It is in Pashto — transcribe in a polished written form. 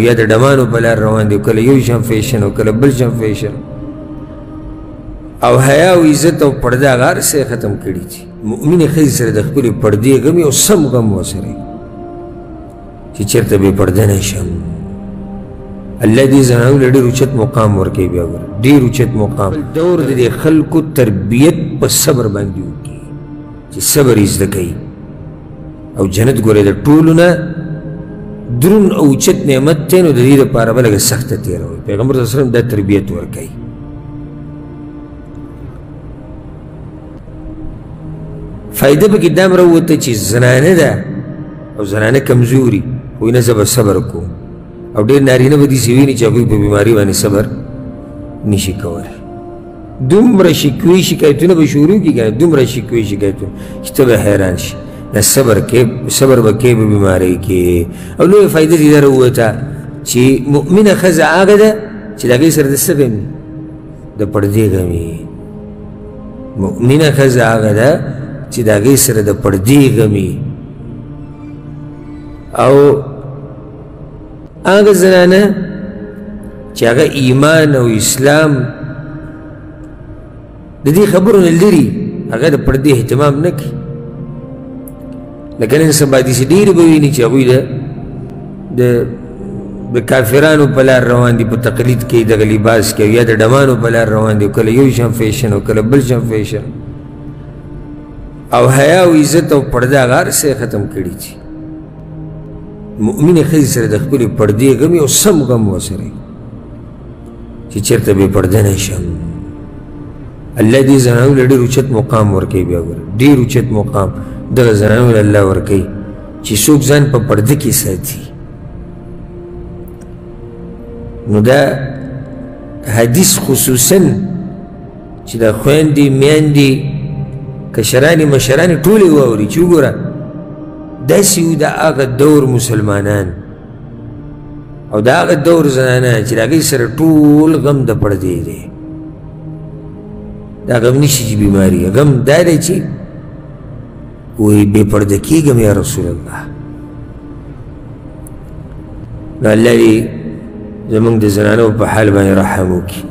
یا د ډمانو په لار روان دي، کله یو شان فیشن او کله بل شان فیشن، او حیا او عزت او پرده هغه هر څه ختم کړي دي. مؤمنې ښځې سره د خپلې پردې غم یو سم غم ورسره چې چېرته بې پرده نه شم. الله دې زنانو له ډېر اوچت مقام ورکوي. بیا ګوره ډېر اوچت مقام دور د دې خلکو تربیت په صبر باندې وکړي چې صبر یې زده کوي، او جنت ګوره د ټولو نه درون او اوچت نعمت دی، نو د دې دپاره به لږه سخته تېروئ. پیغمبر صلی الله علیه وسلم دا تربیت ورکوي. فایده پکې دا هم راووته چې زنانه ده او زنانه کمزوري، وایي نه زه به صبر کوم، او ډېر نارینه به داسې ویني چې هغوی په بیماري باندې صبر نشي کولی. دومره شکوې شکایتونه به شروع کړي که نه، دومره شکوې شکایتونه چې ته به حیران شي. نه صبر کې، صبر به کې په بیمارۍ کې. او لویه فایده دې دا راووته چې مؤمنه ښځه هغه ده چې د هغې سره د څه غم وي؟ د پردې غم وي. مؤمنه ښځه هغه ده چې د هغې سره د پردې غم وي. او هغه زنانه چې هغه ایمان او اسلام د دې خبرو نه لري، هغه د پردې اهتمام نه کوي. لکه نن سبا داسې ډېرې به ویني چې هغوی د کافرانو په لار روان دي، په تقلید کې دغه لباس کې، یا د ډمانو په لار روان دي، کله یو شان فیشن او کله بل شان فیشن، او حیا او عزت او پرده هغه هر څه ختم کړي دي. مؤمنې ښځې سره د خپلې پردې غم یو سم غم ورسره چې چېرته بې پرده نه شم. الله دې زنانو له ډېر اوچت مقام ورکوي. بیا ګوره ډېر اوچت مقام دغه زنانو له الله ورکوي چې څوک ځان په پرده کې ساتي. نو دا حدیث خصوصا چې دا خویندې میندې کشرانې مشرانې ټولې واوري چې وګوره داسې وو د هغه دور مسلمانان او د هغه دور زنانه چې د هغې سره ټول غم د پردې دی. دا غم نشي چې بیماري، غم دا دی چې وایي بې پرده کېږم یا رسول الله. نو الله دې زموږ د زنانو په حال باندې رحم وکړي.